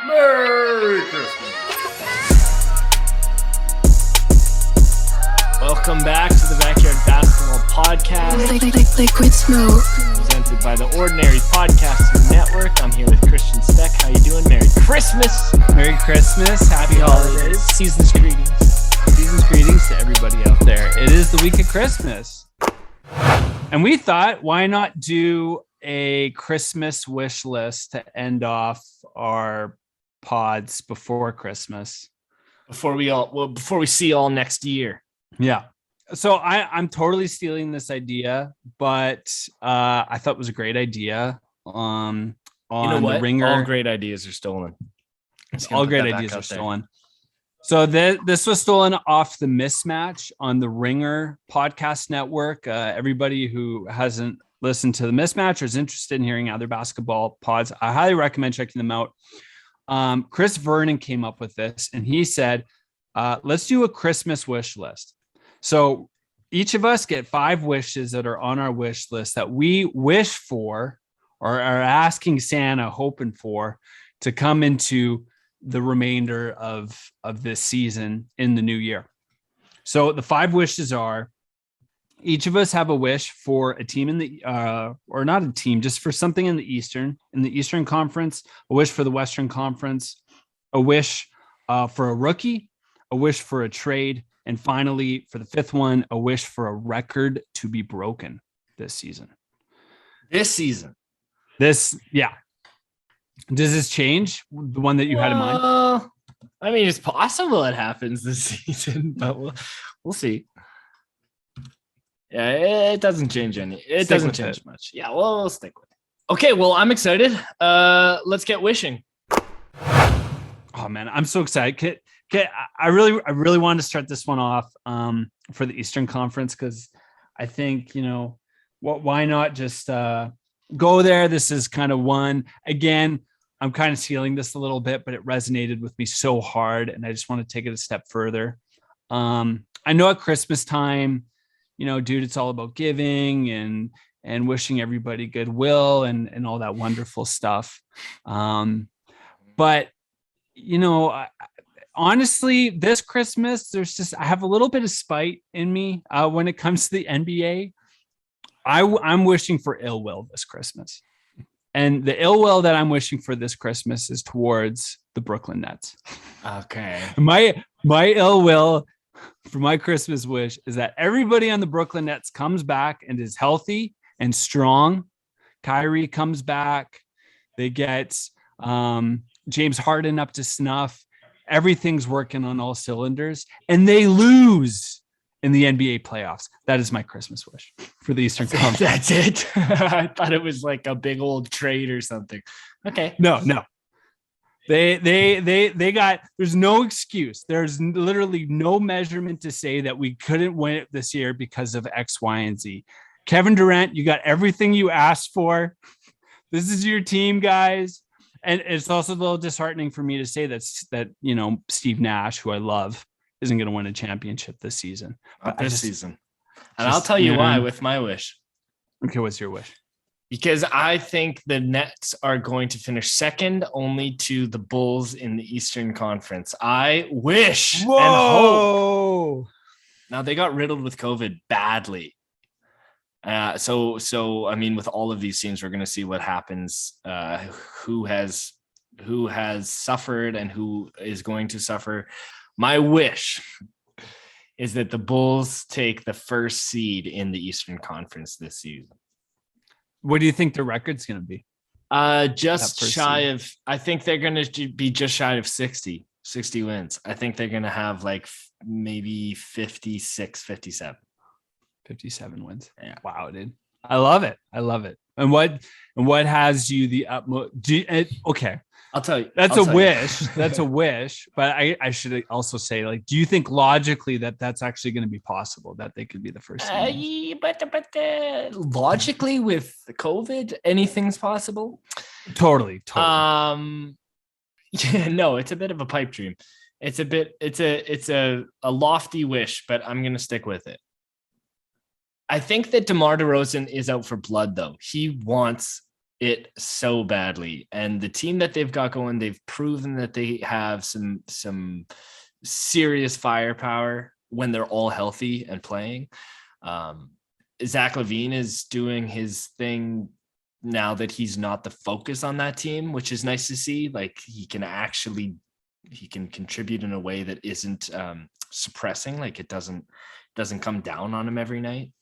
Merry Christmas. Welcome back to the Backyard Basketball Podcast. Liquid smoke. Presented by the Ordinary Podcasting Network. I'm here with Kristian. How you doing? Merry Christmas. Merry Christmas. Happy holidays. Season's greetings. Season's greetings to everybody out there. It is the week of Christmas. And we thought, why not do a Christmas wish list to end off our pods before Christmas? Before we see all next year. Yeah. So I'm totally stealing this idea, but I thought it was a great idea. On you know what? The Ringer. All great ideas are stolen. All great ideas are stolen. So this was stolen off the Mismatch on the Ringer podcast network. Everybody who hasn't listened to the Mismatch or is interested in hearing other basketball pods, I highly recommend checking them out. Chris Vernon came up with this, and he said, let's do a Christmas wish list. So each of us get 5 wishes that are on our wish list that we wish for or are asking Santa, hoping for, to come into the remainder of this season in the new year. So the 5 wishes are, each of us have a wish for a team in the, or not a team, just for something in the Eastern Conference, a wish for the Western Conference, a wish for a rookie, a wish for a trade, and finally, for the 5th one, a wish for a record to be broken this season. Yeah. Does this change the one that you had in mind? I mean, it's possible it happens this season, but we'll see. Yeah, it doesn't change It doesn't change much. Yeah, we'll stick with it. Okay, well, I'm excited. Let's get wishing. Oh man, I'm so excited. Okay, I really wanted to start this one off for the Eastern Conference because I think, why not just go there? This is kind of one. Again, I'm kind of stealing this a little bit, but it resonated with me so hard, and I just want to take it a step further. I know at Christmas time, dude, it's all about giving and wishing everybody goodwill and all that wonderful stuff. But honestly, this Christmas, I have a little bit of spite in me when it comes to the NBA. I'm wishing for ill will this Christmas. And the ill will that I'm wishing for this Christmas is towards the Brooklyn Nets. Okay. My ill will for my Christmas wish is that everybody on the Brooklyn Nets comes back and is healthy and strong. Kyrie comes back. They get James Harden up to snuff. Everything's working on all cylinders, and they lose in the NBA playoffs. That is my Christmas wish for the Eastern Conference. That's it. I thought it was like a big old trade or something. Okay. No. They got, there's no excuse. There's literally no measurement to say that we couldn't win it this year because of X, Y, and Z. Kevin Durant, you got everything you asked for. This is your team, guys. And it's also a little disheartening for me to say that Steve Nash, who I love, isn't going to win a championship this season. But this season. And I'll tell you why with my wish. Okay, what's your wish? Because I think the Nets are going to finish second only to the Bulls in the Eastern Conference. I wish and hope. Now, they got riddled with COVID badly. So I mean, with all of these teams, we're going to see what happens, who has suffered and who is going to suffer. My wish is that the Bulls take the first seed in the Eastern Conference this season. What do you think the record's going to be? Just shy of, I think they're going to be just shy of 60 wins. I think they're going to have like maybe 56, 57. 57 wins. Yeah. Wow, dude. I love it. And what has you the utmost? Okay. I'll tell you. That's a wish. That's a wish. But I should also say, like, do you think logically that's actually going to be possible that they could be the first team? But logically with the COVID, anything's possible. Totally. Yeah, no, it's a bit of a pipe dream. It's a lofty wish, but I'm going to stick with it. I think that DeMar DeRozan is out for blood, though. He wants it so badly. And the team that they've got going, they've proven that they have some serious firepower when they're all healthy and playing. Zach LaVine is doing his thing now that he's not the focus on that team, which is nice to see. Like he can contribute in a way that isn't suppressing. Like it doesn't come down on him every night.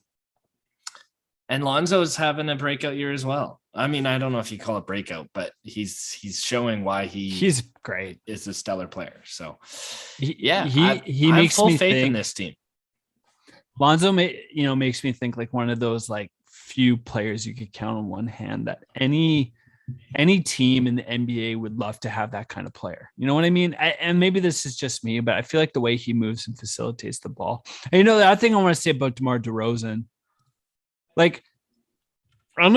And Lonzo's having a breakout year as well. I mean, I don't know if you call it breakout, but he's showing why he's great. Is a stellar player. So he makes full me faith think in this team. Lonzo makes me think like one of those like few players you could count on one hand that any team in the NBA would love to have that kind of player. You know what I mean? And maybe this is just me, but I feel like the way he moves and facilitates the ball. And the other thing I want to say about DeMar DeRozan, like I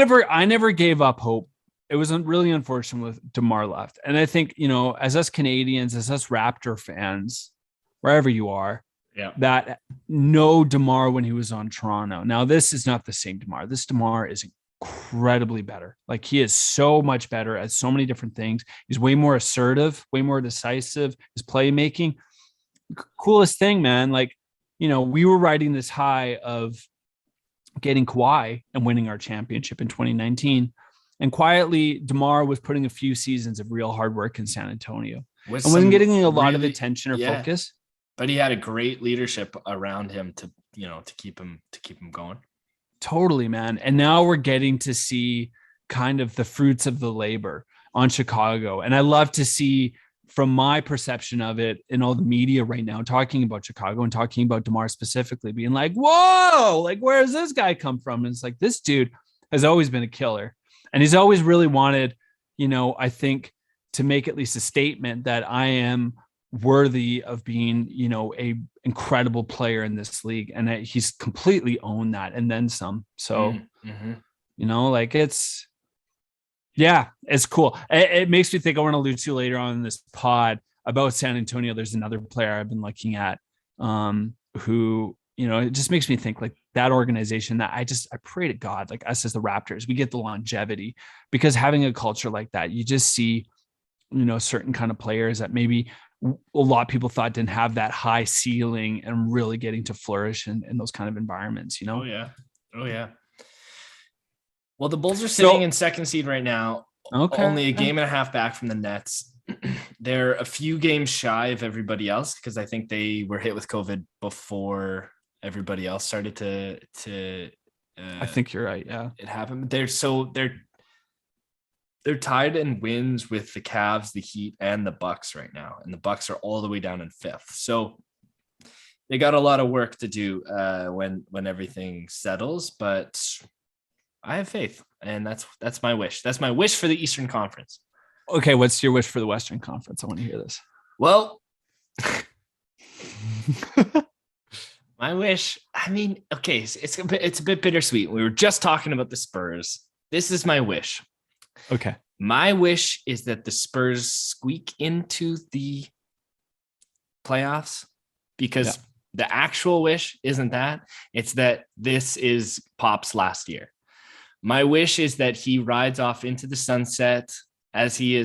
never gave up hope. It was really unfortunate with DeMar left. And I think, as us Canadians, as us Raptor fans, wherever you are, that know DeMar when he was on Toronto. Now, this is not the same DeMar. This DeMar is incredibly better. Like he is so much better at so many different things. He's way more assertive, way more decisive. His playmaking, coolest thing, man. Like, we were riding this high of getting Kawhi and winning our championship in 2019. And quietly, DeMar was putting a few seasons of real hard work in San Antonio. And wasn't getting a lot of attention or focus. But he had a great leadership around him to keep him going. Totally, man. And now we're getting to see kind of the fruits of the labor on Chicago. And I love to see, from my perception of it, in all the media right now, talking about Chicago and talking about DeMar specifically, being like, whoa, like, where does this guy come from? And it's like, this dude has always been a killer. And he's always really wanted, I think, to make at least a statement that I am worthy of being, a incredible player in this league. And he's completely owned that and then some. So, like it's cool. It makes me think I want to allude to later on in this pod about San Antonio. There's another player I've been looking at who, it just makes me think like that organization that I pray to God, like us as the Raptors, we get the longevity, because having a culture like that, you just see, certain kind of players that maybe a lot of people thought didn't have that high ceiling and really getting to flourish in those kind of environments, Oh yeah. Well, the Bulls are sitting in second seed right now, only a game and a half back from the Nets. They're a few games shy of everybody else because I think they were hit with COVID before everybody else started to I think you're right. Yeah, it happened. They're tied in wins with the Cavs, the Heat, and the Bucks right now, and the Bucks are all the way down in fifth. So they got a lot of work to do when everything settles, but I have faith, and that's my wish. That's my wish for the Eastern Conference. Okay, what's your wish for the Western Conference? I want to hear this. Well, my wish, I mean, okay, it's a bit bittersweet. We were just talking about the Spurs. This is my wish. Okay. My wish is that the Spurs squeak into the playoffs, because the actual wish isn't that. It's that this is Pop's last year. My wish is that he rides off into the sunset as he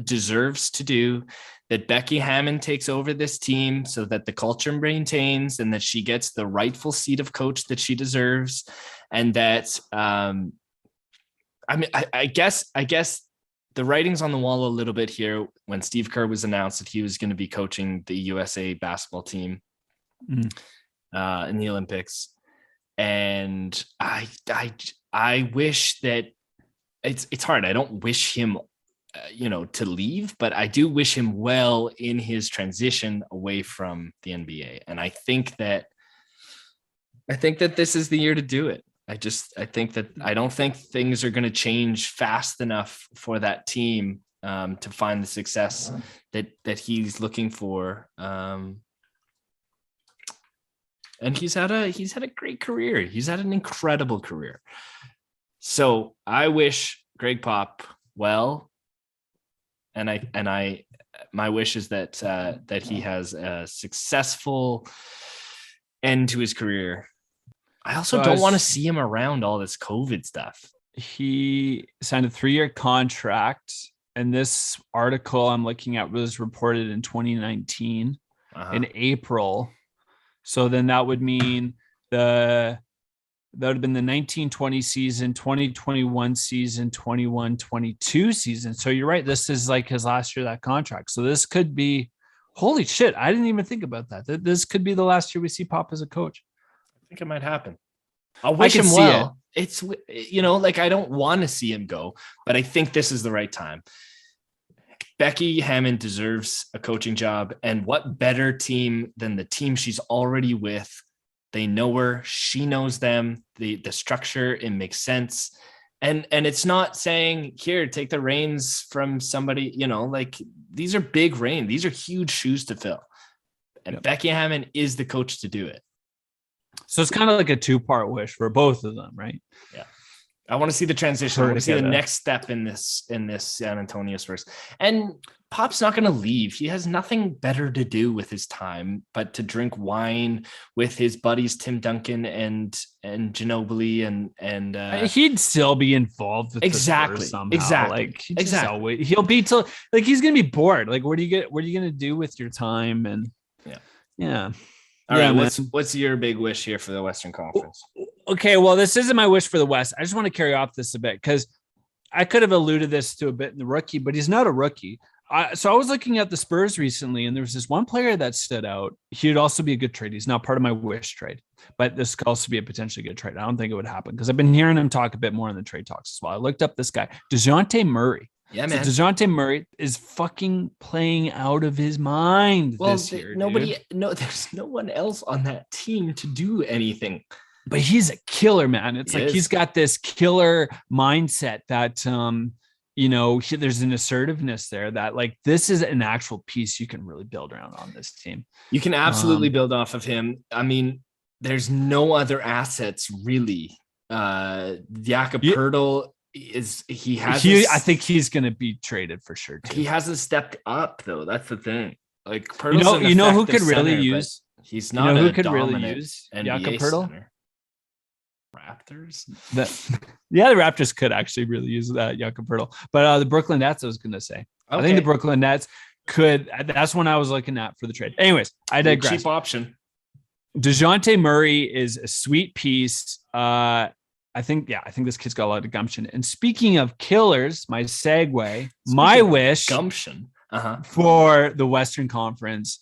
deserves to do, that Becky Hammond takes over this team so that the culture maintains and that she gets the rightful seat of coach that she deserves. And that, I guess the writing's on the wall a little bit here when Steve Kerr was announced that he was going to be coaching the USA basketball team in the Olympics. And I wish that it's hard. I don't wish him, to leave, but I do wish him well in his transition away from the NBA. And I think that this is the year to do it. I don't think things are going to change fast enough for that team to find the success that he's looking for. And he's had a great career. He's had an incredible career. So I wish Greg Pop well, and my wish is that he has a successful end to his career. I also don't want to see him around all this COVID stuff. He signed a 3-year contract, and this article I'm looking at was reported in 2019 in April. So then that would mean that would have been the 1920 season, 2021 season, 21-22 season. So you're right. This is like his last year of that contract. So this could be, holy shit, I didn't even think about that. This could be the last year we see Pop as a coach. I think it might happen. I wish him well. It's, like I don't want to see him go, but I think this is the right time. Becky Hammon deserves a coaching job, and what better team than the team she's already with? They know her, she knows them, the structure, it makes sense. And it's not saying, here, take the reins from somebody, like these are big reins. These are huge shoes to fill. And Becky Hammon is the coach to do it. So it's kind of like a 2-part wish for both of them, right? Yeah. I want to see the transition. I want to see the next step in this San Antonio Spurs. And Pop's not going to leave. He has nothing better to do with his time but to drink wine with his buddies Tim Duncan and Ginobili and he'd still be involved with the Spurs somehow. Exactly. He'll be till like he's going to be bored. Like what are you going to do with your time? And yeah. All right, what's your big wish here for the Western Conference? Okay, well, this isn't my wish for the West. I just want to carry off this a bit because I could have alluded this to a bit in the rookie, but he's not a rookie. So I was looking at the Spurs recently, and there was this one player that stood out. He'd also be a good trade. He's not part of my wish trade, but this could also be a potentially good trade. I don't think it would happen because I've been hearing him talk a bit more in the trade talks as well. I looked up this guy, DeJounte Murray. Yeah, man. So DeJounte Murray is fucking playing out of his mind this year. There's no one else on that team to do anything. But he's a killer, man. It's like he's got this killer mindset that, there's an assertiveness there that like this is an actual piece you can really build around on this team. You can absolutely build off of him. I mean, there's no other assets really. Jakob Poeltl. I think he's going to be traded for sure too. He hasn't stepped up though. That's the thing. Like Poeltl's who could really use? He's not who could really use Jakob Poeltl? Raptors. The Raptors could actually really use that Jakob Poeltl. But the Brooklyn Nets, I was going to say. Okay. I think the Brooklyn Nets could. That's one I was looking at for the trade. Anyways, I digress. Cheap option. DeJounte Murray is a sweet piece. I think this kid's got a lot of gumption. And speaking of killers, my segue, my wish gumption for the Western Conference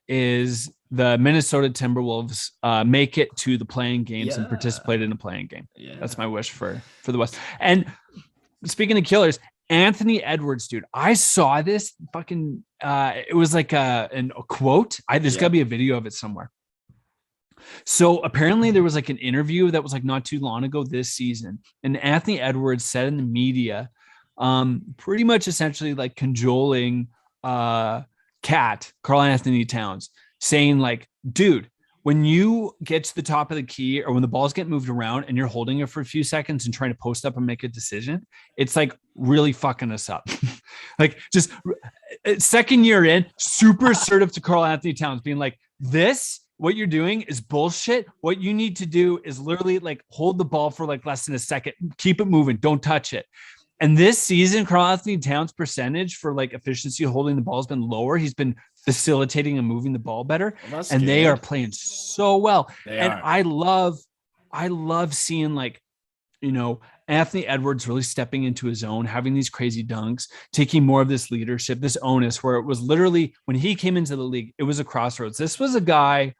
is the Minnesota Timberwolves make it to the playing games and participate in a playing game. Yeah. That's my wish for the West. And speaking of killers, Anthony Edwards, dude, I saw this fucking, it was like a quote. There's gotta be a video of it somewhere. So apparently there was like an interview that was like not too long ago this season. And Anthony Edwards said in the media, pretty much essentially like cajoling Carl Anthony Towns, saying like, dude, when you get to the top of the key or when the balls get moved around and you're holding it for a few seconds and trying to post up and make a decision, it's like really fucking us up. Like just second year in, super assertive to Carl Anthony Towns being like, what you're doing is bullshit. What you need to do is literally like hold the ball for like less than a second, keep it moving, don't touch it. And this season, Carl Anthony Towns' percentage for like efficiency holding the ball has been lower. He's been facilitating and moving the ball better. Well, and they are playing so well. I love seeing like, Anthony Edwards really stepping into his own, having these crazy dunks, taking more of this leadership, this onus, where it was literally when he came into the league, it was a crossroads. This was a guy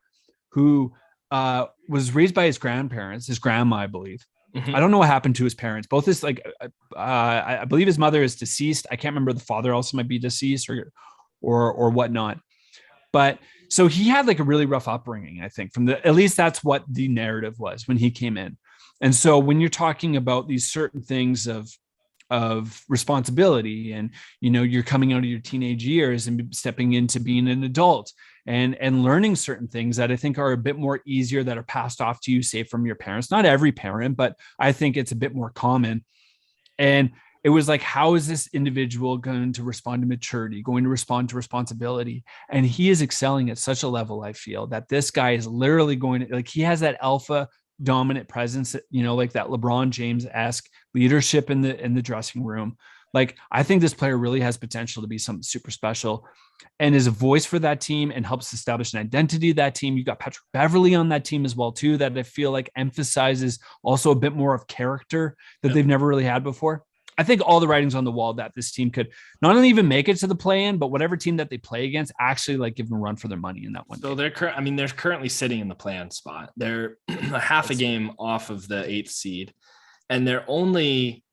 who was raised by his grandparents, his grandma, I believe. Mm-hmm. I don't know what happened to his parents. Both his I believe his mother is deceased. I can't remember. The father also might be deceased or whatnot. But so he had like a really rough upbringing, I think, at least that's what the narrative was when he came in. And so when you're talking about these certain things of responsibility and, you're coming out of your teenage years and stepping into being an adult and learning certain things that I think are a bit more easier that are passed off to you, say from your parents, not every parent, but I think it's a bit more common. And it was like, how is this individual going to respond to maturity, going to respond to responsibility? And he is excelling at such a level, I feel, that this guy is literally going to, like, he has that alpha dominant presence, like that LeBron James-esque leadership in the dressing room. Like, I think this player really has potential to be something super special and is a voice for that team and helps establish an identity of that team. You got Patrick Beverley on that team as well, too, that I feel like emphasizes also a bit more of character that they've never really had before. I think all the writing's on the wall that this team could not only even make it to the play-in, but whatever team that they play against actually like give them a run for their money in that one. So they're currently sitting in the play-in spot. They're a half a game off of the 8th seed, and they're only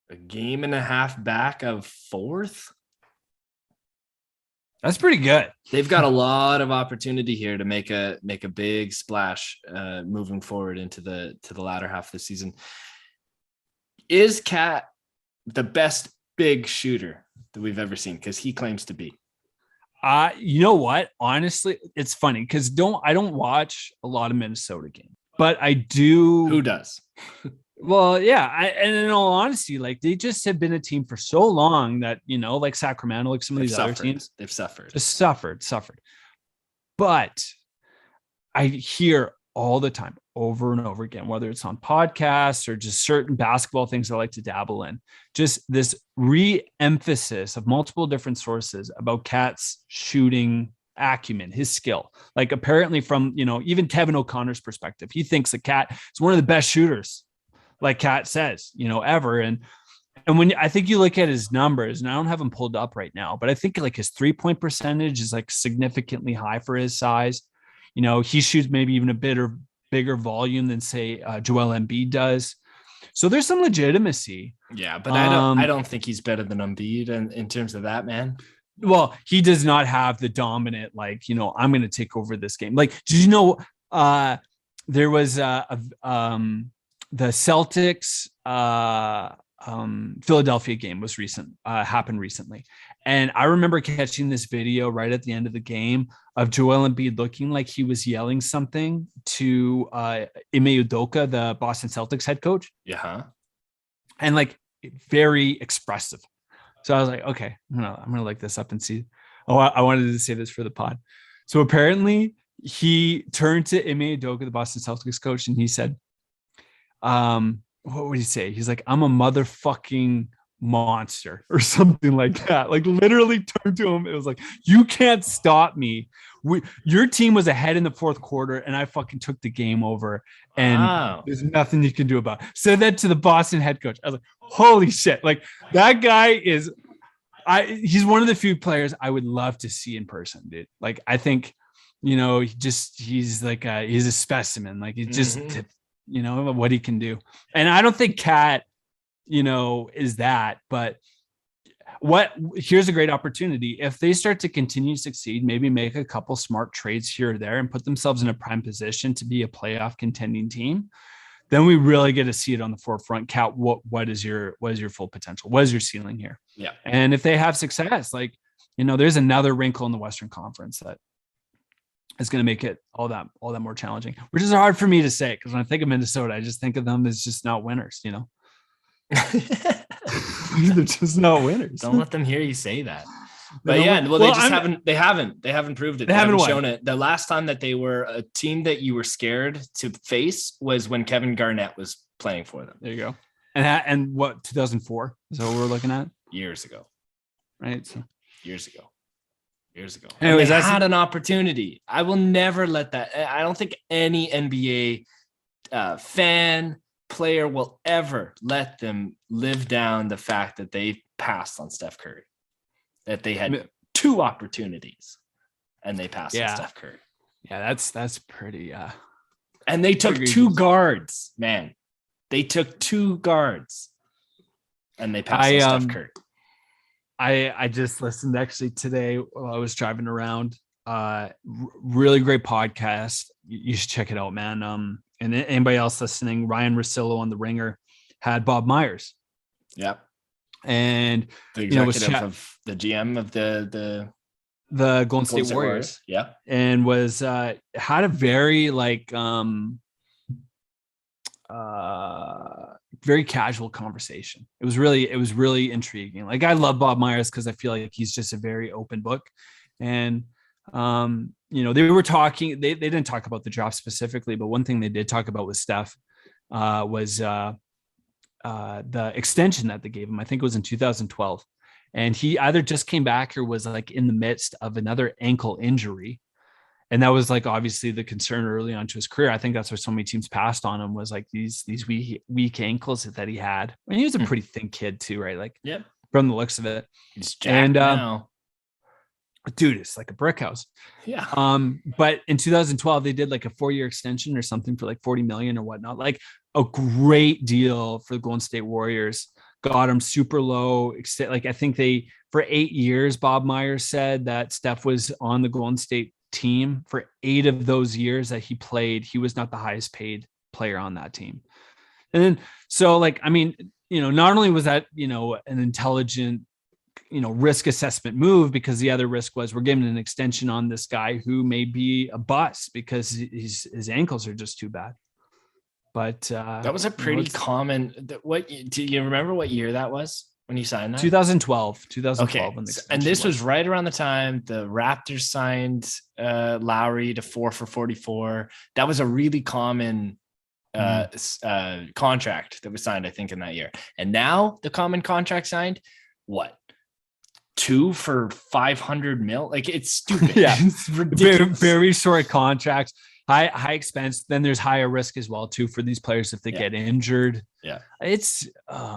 a game and a half back of 4th. That's pretty good. They've got a lot of opportunity here to make a big splash moving forward into the latter half of the season. Is Cat the best big shooter that we've ever seen? Because he claims to be. You know what? Honestly, it's funny because I don't watch a lot of Minnesota games, but I do. Who does? Well, yeah. And in all honesty, like they just have been a team for so long that, like Sacramento, like some of these other teams, they've suffered. Just suffered. But I hear all the time, over and over again, whether it's on podcasts or just certain basketball things I like to dabble in, just this re-emphasis of multiple different sources about Cat's shooting acumen, his skill. Like apparently from, even Kevin O'Connor's perspective, he thinks that Cat is one of the best shooters, like Cat says, ever. And when I think you look at his numbers, and I don't have them pulled up right now, but I think like his 3-point percentage is like significantly high for his size. He shoots maybe even a bit or bigger volume than say Joel Embiid does. So there's some legitimacy. Yeah, but I don't think he's better than Embiid in terms of that, man. Well, he does not have the dominant, like, I'm going to take over this game. Like, did you know there was the Celtics Philadelphia game was happened recently. And I remember catching this video right at the end of the game of Joel Embiid looking like he was yelling something to Ime Udoka, the Boston Celtics head coach. Yeah. And like very expressive. So I was like, okay, I'm gonna look this up and see. Oh, I wanted to say this for the pod. So apparently he turned to Ime Udoka, the Boston Celtics coach, and he said, what would he say? He's like, I'm a motherfucking monster or something like that. Like literally turned to him. It was like, you can't stop me. Your team was ahead in the 4th quarter and I fucking took the game over and there's nothing you can do about it. Said that to the Boston head coach. I was like, holy shit. Like that guy he's one of the few players I would love to see in person, dude. Like, I think, he's like he's a specimen. Like he's just, what he can do. And I don't think Cat, is that, but here's a great opportunity. If they start to continue to succeed, maybe make a couple smart trades here or there and put themselves in a prime position to be a playoff contending team, then we really get to see it on the forefront. Cat, what is your full potential? What is your ceiling here? Yeah. And if they have success, like, there's another wrinkle in the Western Conference that is going to make it all that more challenging, which is hard for me to say. Cause when I think of Minnesota, I just think of them as just not winners, They're just not winners. Don't let them hear you say that. But yeah, they haven't proved it. They haven't shown it. The last time that they were a team that you were scared to face was when Kevin Garnett was playing for them. There you go. And what, 2004 is what we're looking at? Years ago. Right. So. Years ago. Anyways, they had an opportunity. I will never let that. I don't think any NBA fan, player will ever let them live down the fact that they passed on Steph Curry, that they had 2 opportunities and they passed on Steph Curry. Yeah, that's pretty. And they took 2 guards, man. They took 2 guards and they passed on Steph Curry. I just listened actually today while I was driving around. Really great podcast. You should check it out, man. And anybody else listening, Ryan Russillo on The Ringer had Bob Myers. Yep. And the executive of the GM of the Golden State Warriors. Yeah. And was had a very very casual conversation. It was really intriguing. Like I love Bob Myers because I feel like he's just a very open book. And They were talking, they didn't talk about the draft specifically, but one thing they did talk about with Steph was the extension that they gave him. I think it was in 2012. And he either just came back or was like in the midst of another ankle injury. And that was like obviously the concern early on to his career. I think that's why so many teams passed on him, was like these weak ankles that he had. And he was a pretty thin kid too, right? Like, yep, from the looks of it. He's jacked now. Dude, it's like a brick house. Yeah. But in 2012, they did like a 4-year extension or something for like 40 million or whatnot. Like a great deal for the Golden State Warriors. Got him super low. Like I think they, for 8 years, Bob Myers said that Steph was on the Golden State team. For 8 of those years that he played, he was not the highest paid player on that team. And then, so like, I mean, not only was that, an intelligent, risk assessment move, because the other risk was we're giving an extension on this guy who may be a bust because his ankles are just too bad. But that was a pretty common. What do you remember? What year that was when you signed that? 2012. Okay, and this was right around the time the Raptors signed Lowry to 4 for $44. That was a really common contract that was signed, I think, in that year. And now the common contract signed, what? 2 for $500 million. Like, it's stupid. Yeah, it's ridiculous. Very short contracts, high expense. Then there's higher risk as well too for these players if they get injured. Yeah, it's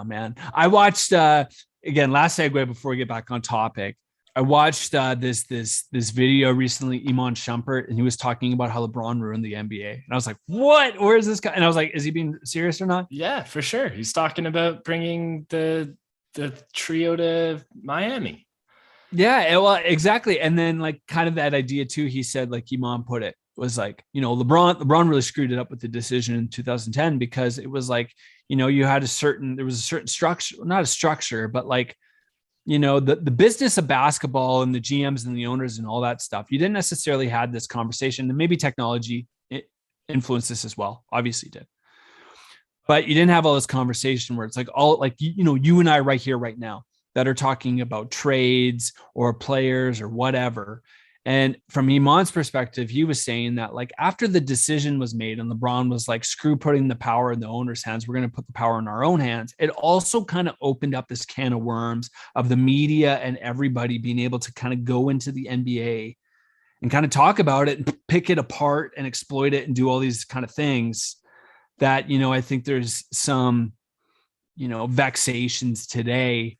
man. I watched again, last segue before we get back on topic. I watched this video recently, Iman Shumpert, and he was talking about how LeBron ruined the NBA. And I was like, what? Where is this guy? And I was like, is he being serious or not? Yeah, for sure. He's talking about bringing the trio to Miami. Yeah, well, exactly. And then like kind of that idea too, he said, like Iman put it, was like, LeBron really screwed it up with the decision in 2010, because it was like, you had there was a certain structure, not a structure, but like, the business of basketball and the GMs and the owners and all that stuff. You didn't necessarily had this conversation, and maybe technology influenced this as well. Obviously did. But you didn't have all this conversation where it's like all like, you and I right here, right now, that are talking about trades or players or whatever. And from Iman's perspective, he was saying that like after the decision was made and LeBron was like, screw putting the power in the owner's hands, we're going to put the power in our own hands. It also kind of opened up this can of worms of the media and everybody being able to kind of go into the NBA and kind of talk about it and pick it apart and exploit it and do all these kind of things that, I think there's some, vexations today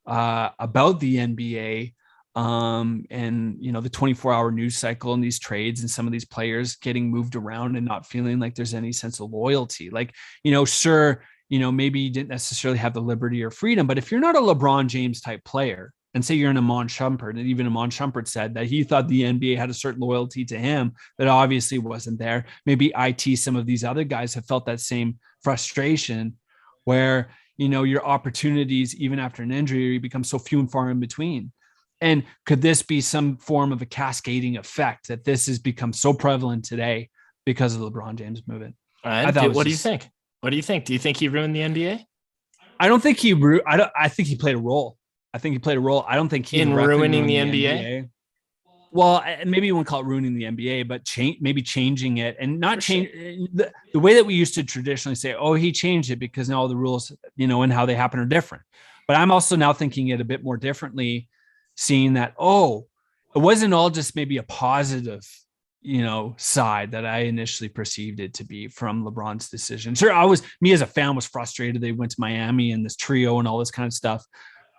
about the NBA and, the 24-hour news cycle and these trades and some of these players getting moved around and not feeling like there's any sense of loyalty. Like, sure, maybe you didn't necessarily have the liberty or freedom, but if you're not a LeBron James type player, and say you're an Iman Shumpert, and even Iman Shumpert said that he thought the NBA had a certain loyalty to him that obviously wasn't there. Maybe some of these other guys have felt that same frustration where, your opportunities, even after an injury, become so few and far in between. And could this be some form of a cascading effect that this has become so prevalent today because of the LeBron James movement? What do you think? What do you think? Do you think he ruined the NBA? I don't think I think he played a role. I don't think he in ruining the NBA. Well, maybe you wouldn't call it ruining the NBA, but maybe changing it and not change the way that we used to traditionally say, oh, he changed it because now all the rules, and how they happen are different. But I'm also now thinking it a bit more differently, seeing that, it wasn't all just maybe a positive, side that I initially perceived it to be from LeBron's decision. Sure, me as a fan was frustrated. They went to Miami and this trio and all this kind of stuff.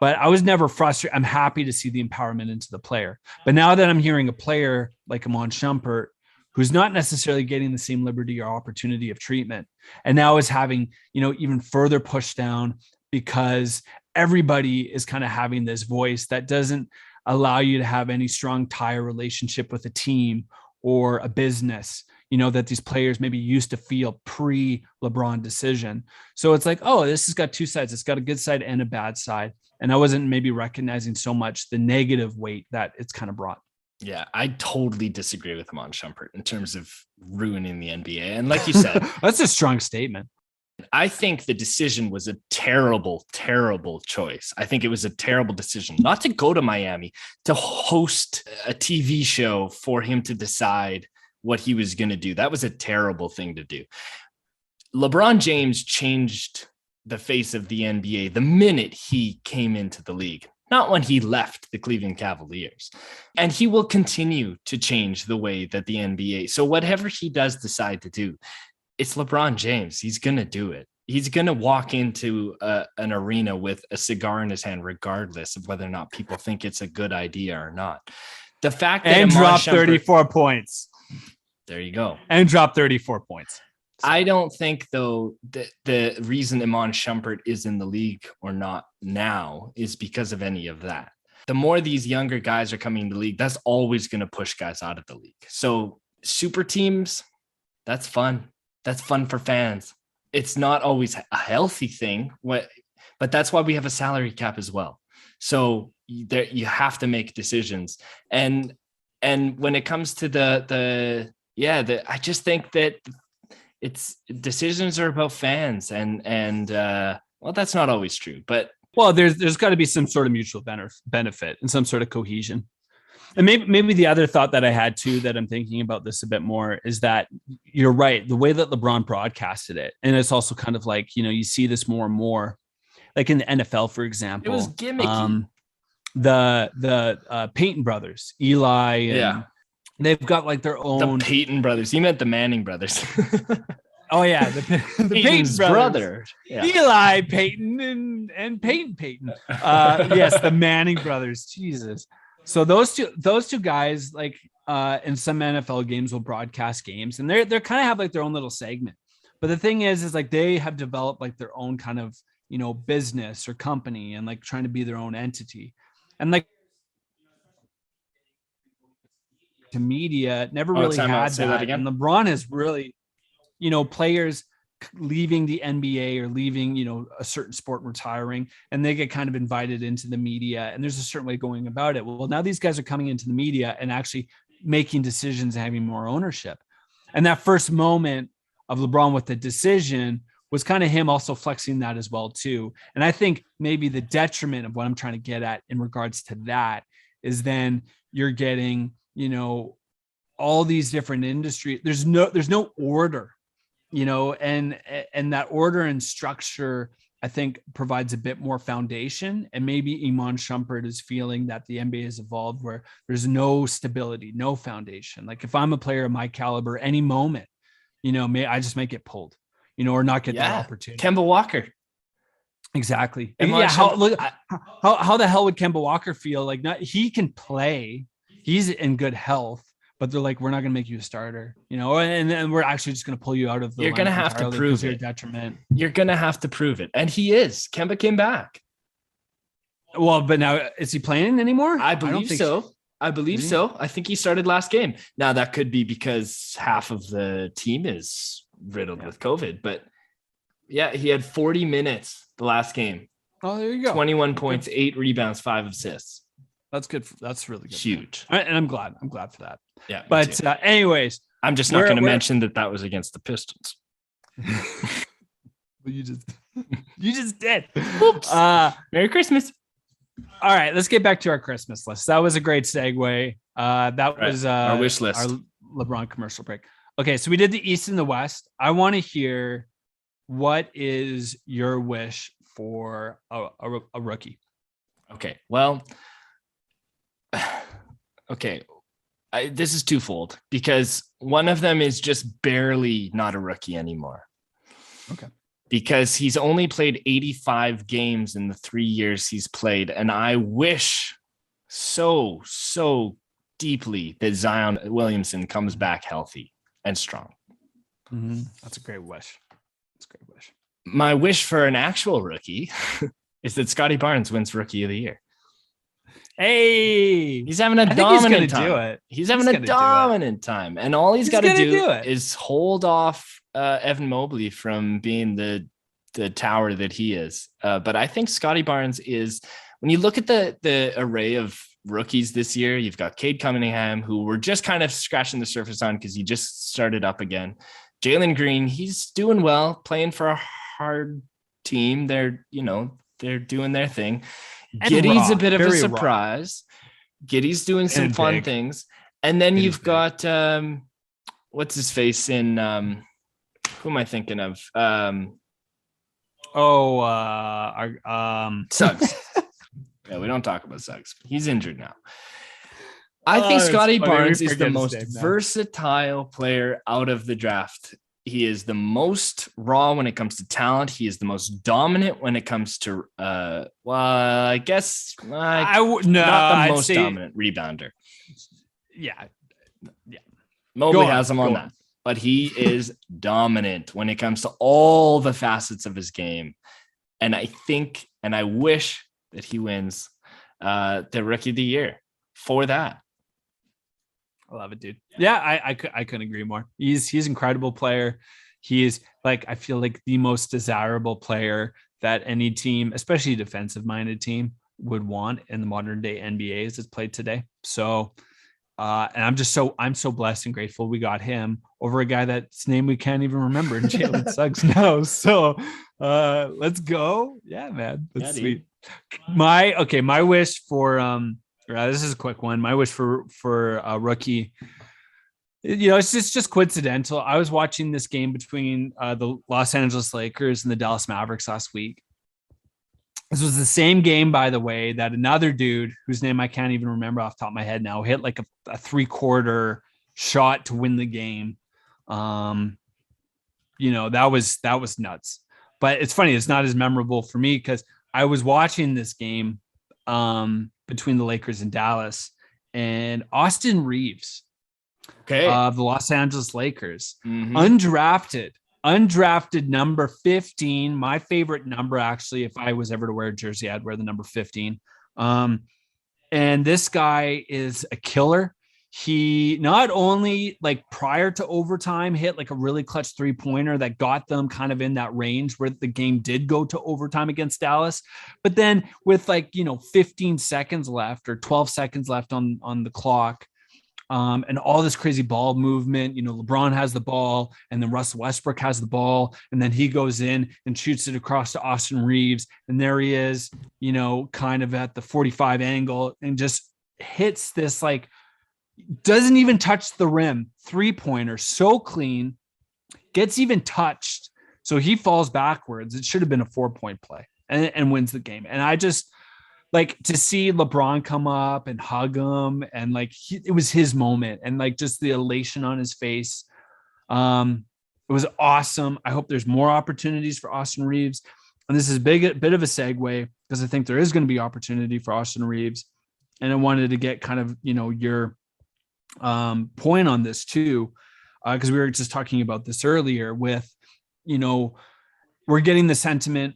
But I was never frustrated. I'm happy to see the empowerment into the player. But now that I'm hearing a player like Iman Shumpert, who's not necessarily getting the same liberty or opportunity of treatment, and now is having, even further pushed down because everybody is kind of having this voice that doesn't allow you to have any strong tie or relationship with a team or a business, that these players maybe used to feel pre-LeBron decision. So it's like, this has got two sides. It's got a good side and a bad side. And I wasn't maybe recognizing so much the negative weight that it's kind of brought. Yeah, I totally disagree with Iman Shumpert in terms of ruining the NBA. And like you said, that's a strong statement. I think the decision was a terrible, terrible choice. I think it was a terrible decision not to go to Miami, to host a TV show for him to decide what he was going to do. That was a terrible thing to do. LeBron James changed the face of the NBA the minute he came into the league, not when he left the Cleveland Cavaliers. And he will continue to change the way that the NBA. So whatever he does decide to do, it's LeBron James. He's going to do it. He's going to walk into an arena with a cigar in his hand, regardless of whether or not people think it's a good idea or not. The fact that and drop 34 points. There you go. And drop 34 points. I don't think, though, that the reason Iman Shumpert is in the league or not now is because of any of that. The more these younger guys are coming in the league, that's always going to push guys out of the league. So super teams, that's fun. That's fun for fans. It's not always a healthy thing, but that's why we have a salary cap as well. So you have to make decisions. And when it comes to I just think that it's decisions are about fans and that's not always true, but there's got to be some sort of mutual benefit and some sort of cohesion. And maybe the other thought that I had too, that I'm thinking about this a bit more, is that you're right. The way that LeBron broadcasted it. And it's also kind of like, you see this more and more, like in the NFL, for example, it was gimmicky. The Peyton brothers, Eli, and they've got like their own. The Peyton brothers. You meant the Manning brothers. Oh yeah, the Peyton brother, Eli Peyton and Peyton. Yes, the Manning brothers. Jesus. So those two guys, like in some NFL games, will broadcast games, and they're kind of have like their own little segment. But the thing is like they have developed like their own kind of business or company, and like trying to be their own entity, and like to media never really had that. And LeBron has really, players leaving the NBA or leaving, a certain sport, retiring, and they get kind of invited into the media, and there's a certain way going about it. Well, now these guys are coming into the media and actually making decisions and having more ownership. And that first moment of LeBron with the decision was kind of him also flexing that as well too. And I think maybe the detriment of what I'm trying to get at in regards to that is then you're getting, all these different industries. There's no order. And that order and structure, I think, provides a bit more foundation. And maybe Iman Shumpert is feeling that the NBA has evolved where there's no stability, no foundation. Like if I'm a player of my caliber, any moment, I just might get pulled, or not get that opportunity. Kemba Walker. Exactly. How the hell would Kemba Walker feel? Like he can play, he's in good health, but they're like, we're not going to make you a starter, and then we're actually just going to pull you out of the. You're going to have to prove it. Detriment. You're going to have to prove it. And he is. Kemba came back. Well, but now is he playing anymore? I believe so. I think he started last game. Now that could be because half of the team is riddled with COVID, but yeah, he had 40 minutes the last game. Oh, there you go. 21 points, 8 rebounds, 5 assists. That's good. That's really good. Huge. And I'm glad for that. Yeah. But anyways, I'm just not going to mention that was against the Pistons. you just did. Oops. Merry Christmas. All right, let's get back to our Christmas list. That was a great segue. That was our wish list. Our LeBron commercial break. Okay, so we did the East and the West. I want to hear, what is your wish for a rookie? Okay. Well, this is twofold because one of them is just barely not a rookie anymore. Okay. Because he's only played 85 games in the 3 years he's played. And I wish so deeply that Zion Williamson comes back healthy and strong. Mm-hmm. That's a great wish. My wish for an actual rookie is that Scotty Barnes wins Rookie of the Year. Hey, he's having a dominant time. He's having a dominant time. And all he's got to do is hold off Evan Mobley from being the tower that he is. But I think Scotty Barnes is, when you look at the array of rookies this year, you've got Cade Cunningham, who we're just kind of scratching the surface on because he just started up again. Jalen Green, he's doing well, playing for hard team. They're doing their thing. And Giddy's raw, a bit of a very raw. surprise. Giddy's doing some And fun big. things. And then Giddy's you've got what's his face in who am I thinking of? Suggs. Yeah, we don't talk about Suggs. He's injured now. I think Scotty Barnes is the most versatile player out of the draft. He is the most raw when it comes to talent. He is the most dominant when it comes to I guess not the most dominant rebounder. Yeah. Mobley has him on that. But he is dominant when it comes to all the facets of his game. And I think, and I wish that he wins the Rookie of the Year for that. I love it, dude. Yeah, I couldn't agree more. He's an incredible player. He is I feel like the most desirable player that any team, especially a defensive-minded team, would want in the modern day NBA as it's played today. So, and I'm so blessed and grateful we got him over a guy that's name we can't even remember, and Jalen Suggs now. So, let's go. Yeah, man, that's sweet. My wish for this is a quick one. My wish for a rookie. It's just coincidental. I was watching this game between the Los Angeles Lakers and the Dallas Mavericks last week. This was the same game, by the way, that another dude whose name I can't even remember off the top of my head now hit like a 3-quarter shot to win the game. That was nuts. But it's funny, it's not as memorable for me because I was watching this game between the Lakers and Dallas, and Austin Reeves of the Los Angeles Lakers, undrafted number 15, my favorite number, actually. If I was ever to wear a jersey, I'd wear the number 15. And this guy is a killer. He not only prior to overtime hit a really clutch 3-pointer that got them kind of in that range where the game did go to overtime against Dallas, but then with 15 seconds left or 12 seconds left on the clock, and all this crazy ball movement, LeBron has the ball and then Russell Westbrook has the ball, and then he goes in and shoots it across to Austin Reeves, and there he is, kind of at the 45 angle, and just hits this doesn't even touch the rim 3-pointer, so clean, gets even touched, so he falls backwards. It should have been a 4-point play and wins the game. And I just to see LeBron come up and hug him, and it was his moment, and just the elation on his face. It was awesome. I hope there's more opportunities for Austin Reeves. And this is a bit of a segue because I think there is going to be opportunity for Austin Reeves. And I wanted to get kind of, your point on this too, because we were just talking about this earlier with, we're getting the sentiment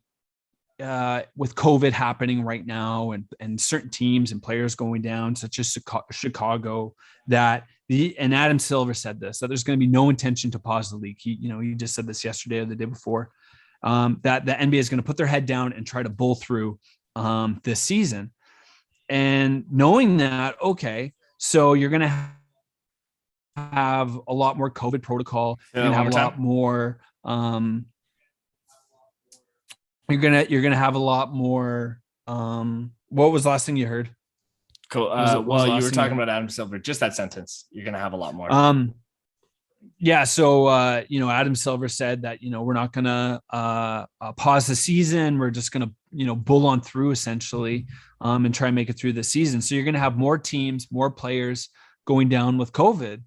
with COVID happening right now, and certain teams and players going down, such as Chicago, and Adam Silver said this, that there's going to be no intention to pause the league. He just said this yesterday or the day before, that the NBA is going to put their head down and try to bull through this season. And knowing that, okay, so you're going to have a lot more COVID protocol. You're going to have a lot more. You're gonna have a lot more. What was the last thing you heard? Cool. You were talking about Adam Silver. Just that sentence. You're gonna have a lot more. Yeah. So Adam Silver said that we're not gonna pause the season. We're just gonna bull on through essentially, and try and make it through the season. So you're gonna have more teams, more players going down with COVID.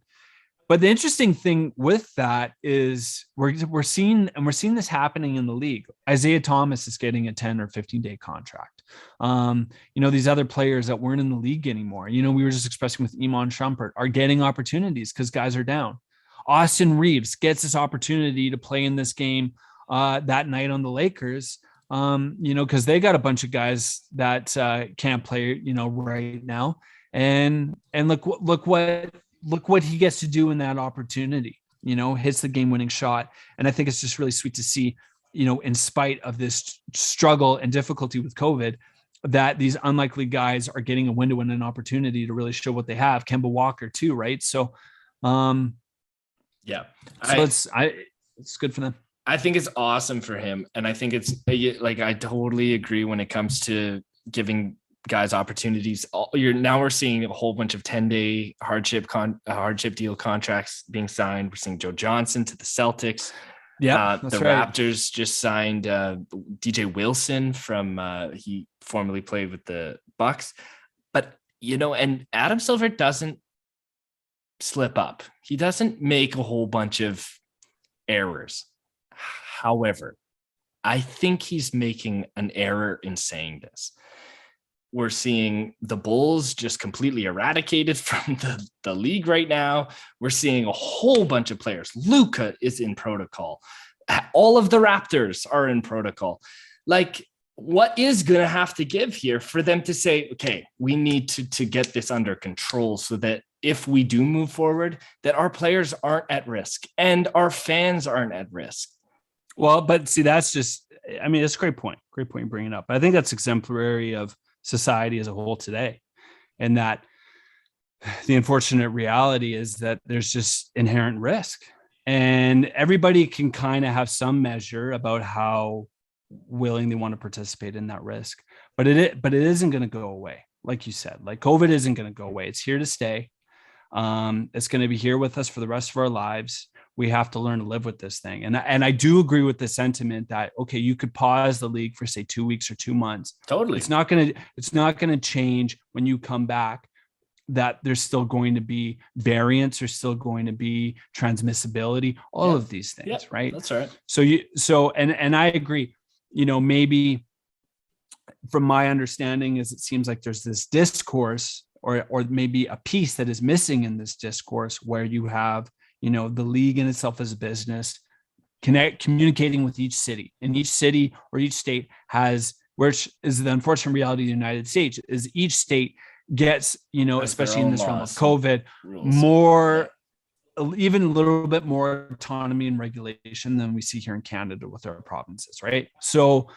But the interesting thing with that is we're seeing this happening in the league. Isaiah Thomas is getting a 10 or 15-day contract. These other players that weren't in the league anymore, we were just expressing with Iman Shumpert, are getting opportunities because guys are down. Austin Reeves gets this opportunity to play in this game that night on the Lakers, because they got a bunch of guys that can't play, right now. And look what he gets to do in that opportunity, hits the game-winning shot. And I think it's just really sweet to see, in spite of this struggle and difficulty with COVID, that these unlikely guys are getting a window and an opportunity to really show what they have. Kemba Walker too, right? So, yeah. So it's good for them. I think it's awesome for him. And I think it's like, I totally agree when it comes to giving guys opportunities. We're seeing a whole bunch of 10-day hardship deal contracts being signed. We're seeing Joe Johnson to the Celtics. Yeah, the right. Raptors just signed DJ Wilson from he formerly played with the Bucks. But and Adam Silver doesn't slip up. He doesn't make a whole bunch of errors. However, I think he's making an error in saying this. We're seeing the Bulls just completely eradicated from the league right now. We're seeing a whole bunch of players. Luka is in protocol. All of the Raptors are in protocol. Like, what is going to have to give here for them to say, okay, we need to get this under control so that if we do move forward, that our players aren't at risk and our fans aren't at risk. Well, but see, that's just, I mean, it's a great point. Great point you bring it up. But I think that's exemplary of society as a whole today. And that the unfortunate reality is that there's just inherent risk. And everybody can kind of have some measure about how willing they want to participate in that risk. But it isn't going to go away. Like you said, like COVID isn't going to go away. It's here to stay. It's going to be here with us for the rest of our lives. We have to learn to live with this thing. And I do agree with the sentiment that, okay, you could pause the league for say 2 weeks or 2 months. Totally. It's not going to change when you come back, that there's still going to be variants, there's still going to be transmissibility, all of these things, right? That's right. And I agree, maybe from my understanding is it seems like there's this discourse or maybe a piece that is missing in this discourse where you have, the league in itself as a business communicating with each city, and each city or each state has, which is the unfortunate reality of the United States, is each state gets, especially in this realm of COVID, more, even a little bit more autonomy and regulation than we see here in Canada with our provinces, right? So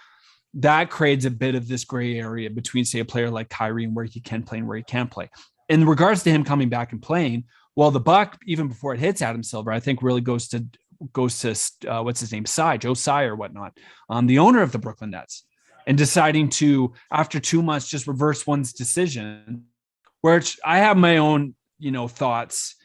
that creates a bit of this gray area between, say, a player like Kyrie and where he can play and where he can't play. In regards to him coming back and playing, well, the buck, even before it hits Adam Silver, I think really goes to what's his name, Joe Tsai or whatnot, the owner of the Brooklyn Nets, and deciding to, after 2 months, just reverse one's decision, which I have my own, thoughts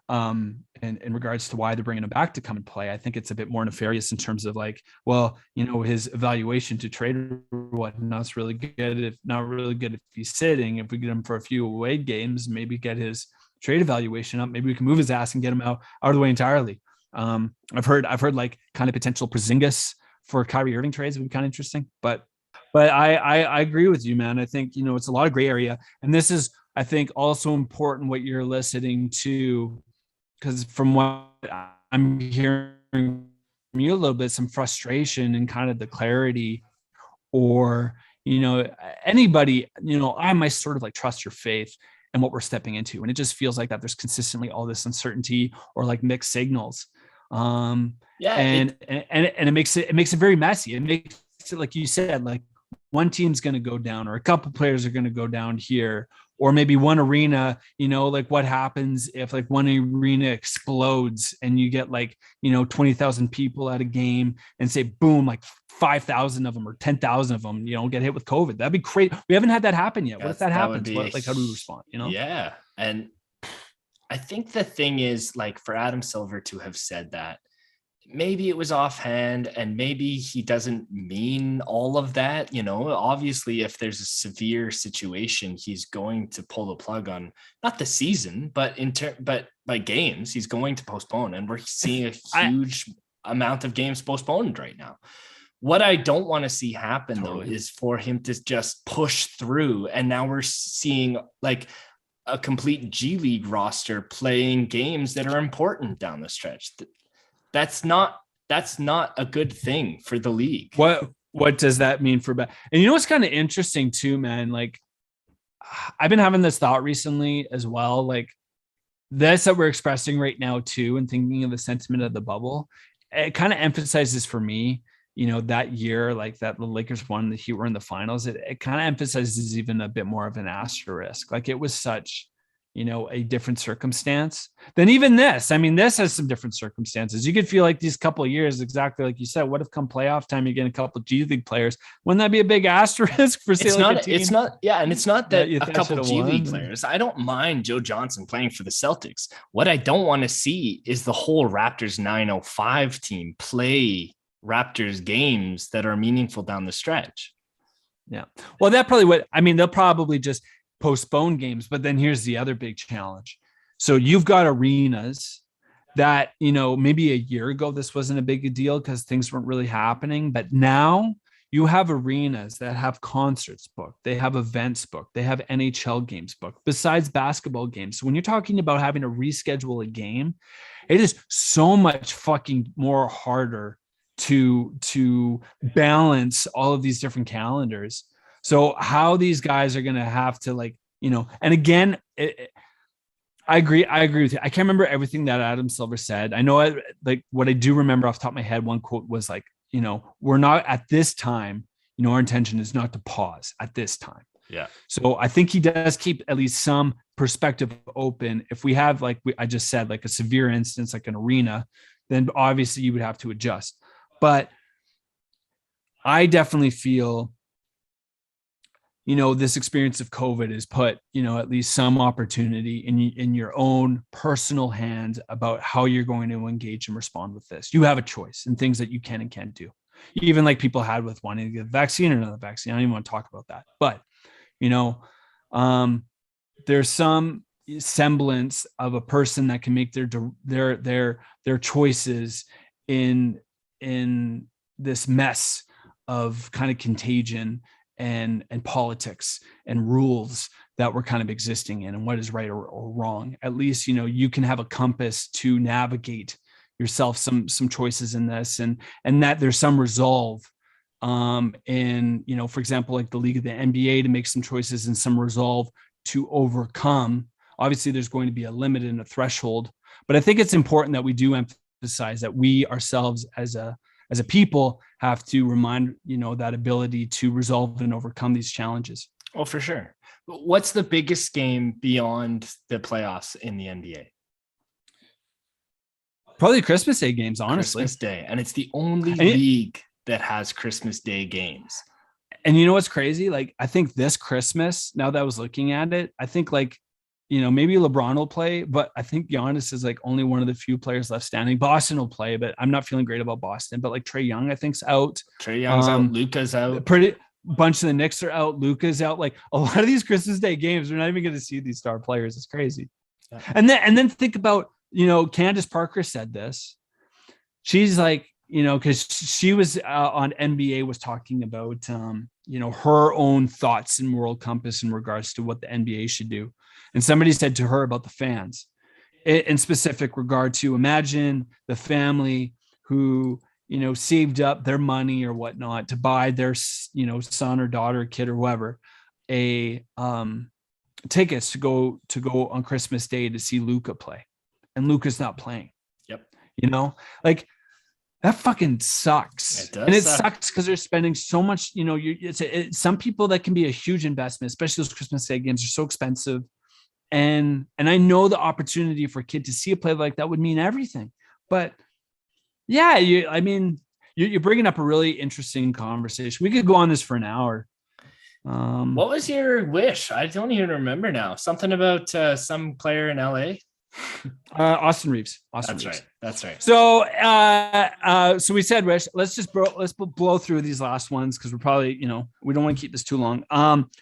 in regards to why they're bringing him back to come and play. I think it's a bit more nefarious in terms of like, well, his evaluation to trade or whatnot's really good. If not really good if he's sitting, if we get him for a few away games, maybe get his trade evaluation up. Maybe we can move his ass and get him out of the way entirely. I've heard like kind of potential Porzingis for Kyrie Irving trades would be kind of interesting, but I agree with you, man. I think, it's a lot of gray area, and this is, I think, also important what you're eliciting to, because from what I'm hearing from you a little bit, some frustration and kind of the clarity, or, anybody, I might sort of like trust your faith in what we're stepping into. And it just feels like that there's consistently all this uncertainty or like mixed signals. And it makes it very messy. It makes it, like you said, like one team's going to go down, or a couple players are going to go down here, or maybe one arena, like what happens if like one arena explodes and you get like, 20,000 people at a game, and say, boom, like 5,000 of them or 10,000 of them, get hit with COVID. That'd be great. We haven't had that happen yet. What if that happens? How do we respond? Yeah. And I think the thing is, like, for Adam Silver to have said that, maybe it was offhand, and maybe he doesn't mean all of that. Obviously, if there's a severe situation, he's going to pull the plug on not the season, but but by games, he's going to postpone. And we're seeing a huge amount of games postponed right now. What I don't want to see happen, though, is for him to just push through. And now we're seeing like a complete G League roster playing games that are important down the stretch. That's not a good thing for the league. What does that mean for back? And what's kind of interesting too, man, like I've been having this thought recently as well, like this that we're expressing right now too, and thinking of the sentiment of the bubble, it kind of emphasizes for me, that year, like that the Lakers won, the Heat were in the finals, it kind of emphasizes even a bit more of an asterisk. Like it was such, a different circumstance, then even this. I mean, this has some different circumstances. You could feel like these couple of years, exactly like you said, what if come playoff time, you get a couple of G League players? Wouldn't that be a big asterisk for say, like a team? It's not, yeah. And it's not that a couple G League won. players. I don't mind Joe Johnson playing for the Celtics. What I don't want to see is the whole Raptors 905 team play Raptors games that are meaningful down the stretch. Yeah. Well, that probably what, I mean, they'll probably just postpone games, but then here's the other big challenge. So you've got arenas that, maybe a year ago, this wasn't a big deal because things weren't really happening, but now you have arenas that have concerts booked. They have events booked. They have NHL games booked besides basketball games. So when you're talking about having to reschedule a game, it is so much fucking more harder to balance all of these different calendars. So how these guys are going to have to and again, I agree with you. I can't remember everything that Adam Silver said. I know what I do remember off the top of my head, one quote was we're not at this time, our intention is not to pause at this time. Yeah. So I think he does keep at least some perspective open. If we have, I just said, like a severe instance, like an arena, then obviously you would have to adjust. But I definitely feel this experience of COVID has put, at least some opportunity in your own personal hands about how you're going to engage and respond with this. You have a choice in things that you can and can't do. Even like people had with wanting to get a vaccine or another vaccine. I don't even want to talk about that. But, there's some semblance of a person that can make their choices in this mess of kind of contagion and politics and rules that we're kind of existing in, and what is right or wrong. At least, you can have a compass to navigate yourself some choices in this, and that there's some resolve in, for example, like the league of the NBA to make some choices and some resolve to overcome. Obviously there's going to be a limit and a threshold, but I think it's important that we do emphasize that we ourselves as a people have to remind, that ability to resolve and overcome these challenges. Oh, for sure. What's the biggest game beyond the playoffs in the NBA? Probably Christmas Day games, honestly. Christmas Day. And it's the only league that has Christmas Day games. And you know what's crazy? I think this Christmas, now that I was looking at it, I think maybe LeBron will play, but I think Giannis is only one of the few players left standing. Boston will play, but I'm not feeling great about Boston. But Trae Young, I think's out. Trae Young's out. Luka's out. Pretty bunch of the Knicks are out. Luka's out. A lot of these Christmas Day games, we're not even going to see these star players. It's crazy. Yeah. And then think about, Candace Parker said this. She's because she was on NBA was talking about, her own thoughts and moral compass in regards to what the NBA should do. And somebody said to her about the fans in specific regard to imagine the family who, saved up their money or whatnot to buy their, son or daughter, kid or whoever, tickets to go on Christmas Day to see Luka play, and Luka's not playing. Yep. That fucking sucks. And it sucks because they're spending so much, some people that can be a huge investment, especially those Christmas Day games are so expensive. And I know the opportunity for a kid to see a play like that would mean everything. But yeah, you're bringing up a really interesting conversation. We could go on this for an hour. What was your wish? I don't even remember now. Something about some player in LA. Austin Reeves. That's right. So so we said wish. Let's blow through these last ones because we're probably, we don't want to keep this too long.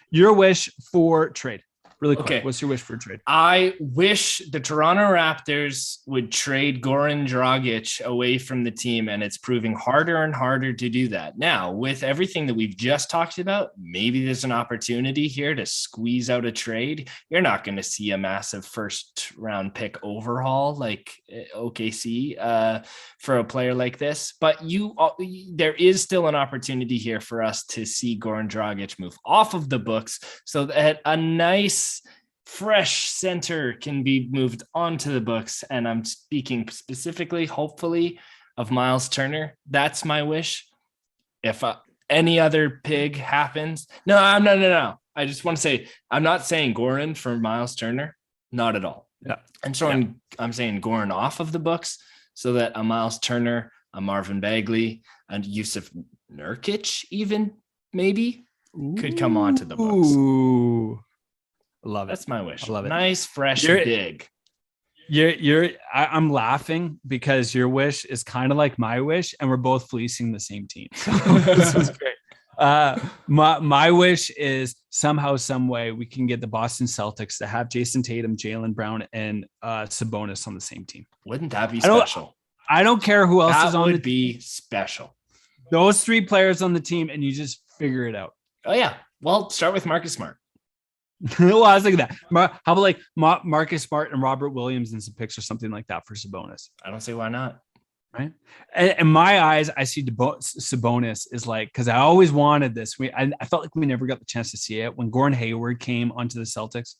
Your wish for trade. Really quick. Okay. What's your wish for a trade? I wish the Toronto Raptors would trade Goran Dragic away from the team, and it's proving harder and harder to do that. Now, with everything that we've just talked about, maybe there's an opportunity here to squeeze out a trade. You're not going to see a massive first-round pick overhaul like OKC for a player like this, but there is still an opportunity here for us to see Goran Dragic move off of the books so that a nice fresh center can be moved onto the books. And I'm speaking specifically, hopefully, of Miles Turner. That's my wish. If any other pig happens, no. I just want to say, I'm not saying Goran for Miles Turner. Not at all. Yeah. I'm saying Goran off of the books so that a Miles Turner, a Marvin Bagley, and Yusuf Nurkic even maybe could come onto the books. Ooh. Love it. That's my wish. I love it. Nice, fresh, big. I'm laughing because your wish is kind of like my wish, and we're both fleecing the same team. So this is great. My wish is somehow, some way we can get the Boston Celtics to have Jason Tatum, Jaylen Brown, and Sabonis on the same team. Wouldn't that be special? I don't care who else is on the team. That would be special. Those three players on the team, and you just figure it out. Oh yeah. Well, start with Marcus Smart. Well, I was thinking that. How about like Marcus Smart and Robert Williams and some picks or something like that for Sabonis? I don't see why not. Right. And in my eyes, I see Sabonis is like, because I always wanted this. I felt like we never got the chance to see it when Gordon Hayward came onto the Celtics.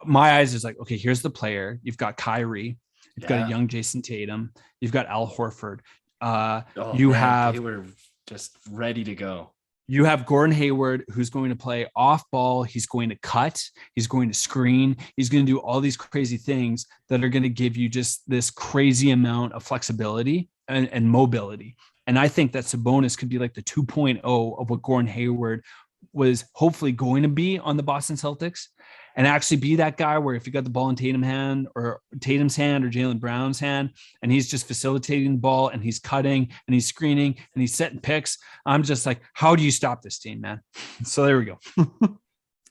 My eyes is like, okay, here's the player. You've got Kyrie. You've got a young Jason Tatum. You've got Al Horford. They were just ready to go. You have Gordon Hayward, who's going to play off ball. He's going to cut. He's going to screen. He's going to do all these crazy things that are going to give you just this crazy amount of flexibility and mobility. And I think that Sabonis could be like the 2.0 of what Gordon Hayward was hopefully going to be on the Boston Celtics, and actually be that guy where if you got the ball in Tatum's hand or Jaylen Brown's hand, and he's just facilitating the ball and he's cutting and he's screening and he's setting picks, I'm just like, how do you stop this team, man? So there we go.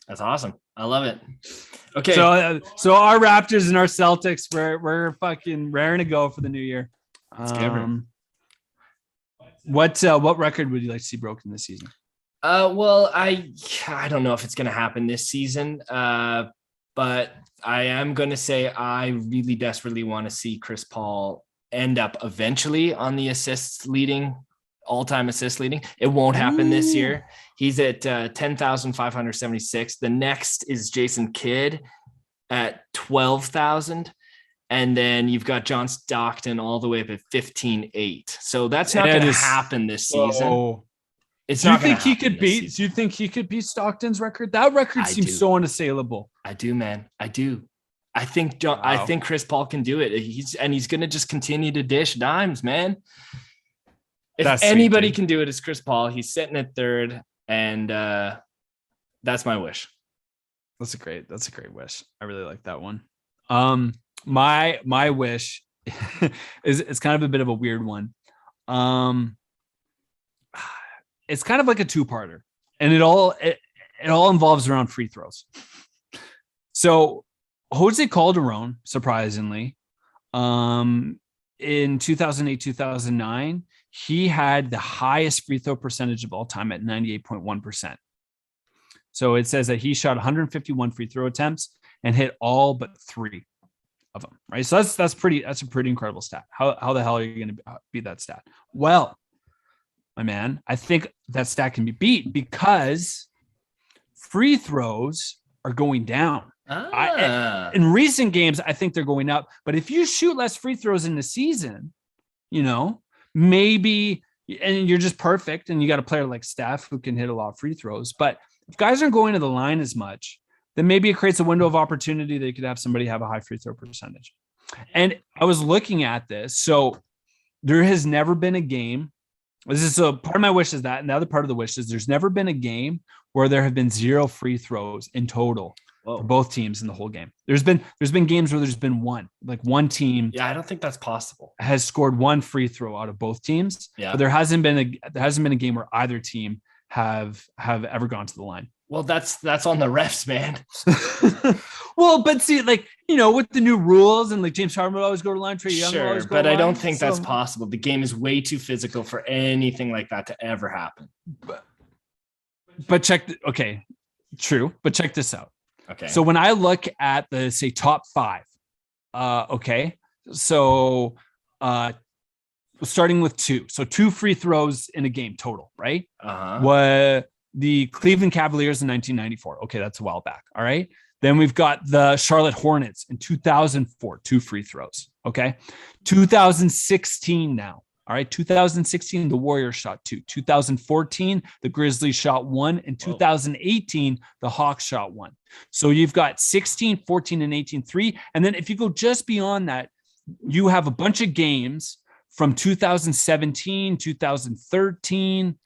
That's awesome. I love it. Okay. So our Raptors and our Celtics, we're fucking raring to go for the new year. What record would you like to see broken this season? Well, I don't know if it's going to happen this season, but I am going to say I really desperately want to see Chris Paul end up eventually on the all-time assist leading. It won't happen this year. He's at 10,576. The next is Jason Kidd at 12,000. And then you've got John Stockton all the way up at 15,800. So that's not going to happen this season. Do you think he could beat Stockton's record? That record seems so unassailable. I do, man. I do. I think Chris Paul can do it. He's going to just continue to dish dimes, man. If anybody can do it, it's Chris Paul. He's sitting at third, and that's my wish. That's a great wish. I really like that one. My wish is kind of a bit of a weird one. It's kind of like a two-parter, and it all involves around free throws. So Jose Calderon, surprisingly, in 2008, 2009, he had the highest free throw percentage of all time at 98.1%. So it says that he shot 151 free throw attempts and hit all but 3 of them. Right. So that's a pretty incredible stat. How the hell are you going to beat that stat? Well, my man, I think that stat can be beat because free throws are going down. In recent games, I think they're going up. But if you shoot less free throws in the season, maybe, and you're just perfect, and you got a player like Steph who can hit a lot of free throws. But if guys aren't going to the line as much, then maybe it creates a window of opportunity that you could have somebody have a high free throw percentage. And I was looking at this. So there has never been a game. This is a part of my wish is that, and the other part of the wish is there's never been a game where there have been 0 free throws in total for both teams in the whole game. There's been games where there's been one team. Yeah, I don't think that's possible. Has scored 1 free throw out of both temes. Yeah, but there hasn't been a game where either team have ever gone to the line. Well, that's on the refs, man. Well, but see, with the new rules and like James Harden would always go to line, Trae Young would always go to line. I don't think that's possible. The game is way too physical for anything like that to ever happen. But true. But check this out. Okay. So when I look at the top 5, so starting with 2, so 2 free throws in a game total, right? What the Cleveland Cavaliers in 1994. Okay, that's a while back. All right. Then we've got the Charlotte Hornets in 2004, 2 free throws. Okay. 2016 now. All right. 2016, the Warriors shot 2. 2014, the Grizzlies shot 1. And 2018, the Hawks shot 1. So you've got 16, 14, and 18, 3. And then if you go just beyond that, you have a bunch of games from 2017, 2013.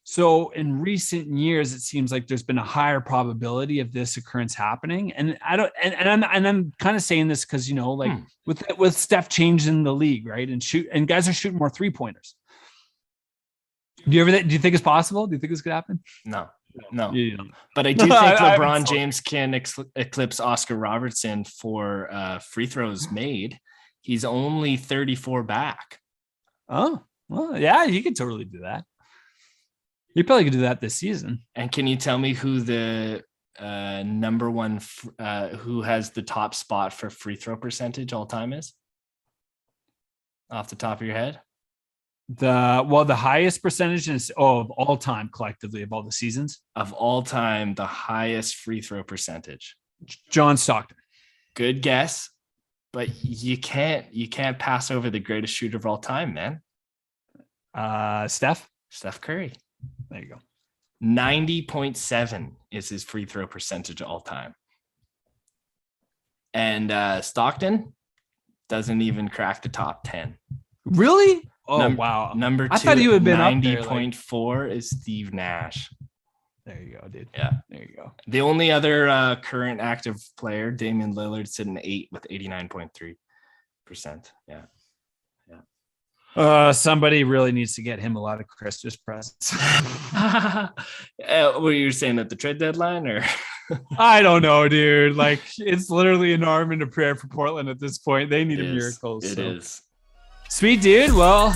So in recent years, it seems like there's been a higher probability of this occurrence happening. And I'm kind of saying this because, with Steph changing the league, right? And guys are shooting more 3-pointers. Do you think it's possible? Do you think this could happen? No. But I do think LeBron James can eclipse Oscar Robertson for free throws made. He's only 34 back. Oh, well, yeah, he could totally do that. You probably could do that this season. And can you tell me who the number one, who has the top spot for free throw percentage all time is? Off the top of your head? The highest percentage is of all time collectively of all the seasons. Of all time, the highest free throw percentage. John Stockton. Good guess, but you can't pass over the greatest shooter of all time, man. Steph Curry. There you go. 90.7 is his free throw percentage all time. And Stockton doesn't even crack the top 10. Really? Oh, wow. Number 2, I thought he would have been 90.4 is Steve Nash. There you go, dude. Yeah. There you go. The only other current active player, Damian Lillard, sitting 8 with 89.3%. Yeah. Somebody really needs to get him a lot of Christmas presents. Were you saying at the trade deadline, or? I don't know, dude. Like, it's literally an arm and a prayer for Portland at this point. They need a miracle. It is. Sweet, dude. Well,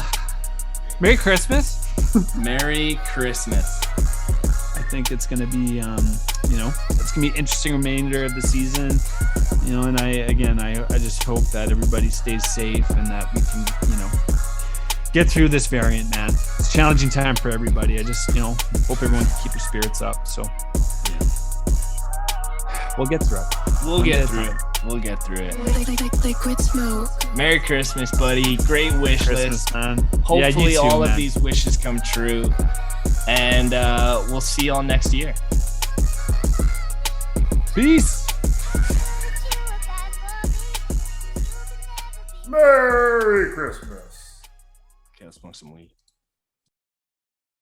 Merry Christmas. Merry Christmas. I think it's going to be, it's going to be an interesting remainder of the season. And I just hope that everybody stays safe and that we can, get through this variant, man. It's a challenging time for everybody. I just, hope everyone can keep their spirits up. So we'll get through it. We'll get through it. Liquid smoke. Merry Christmas, buddy. Great wish list. Man. Hopefully you too, all man. of these wishes come true. And we'll see y'all next year. Peace. Merry Christmas. Okay, let's smoke some weed.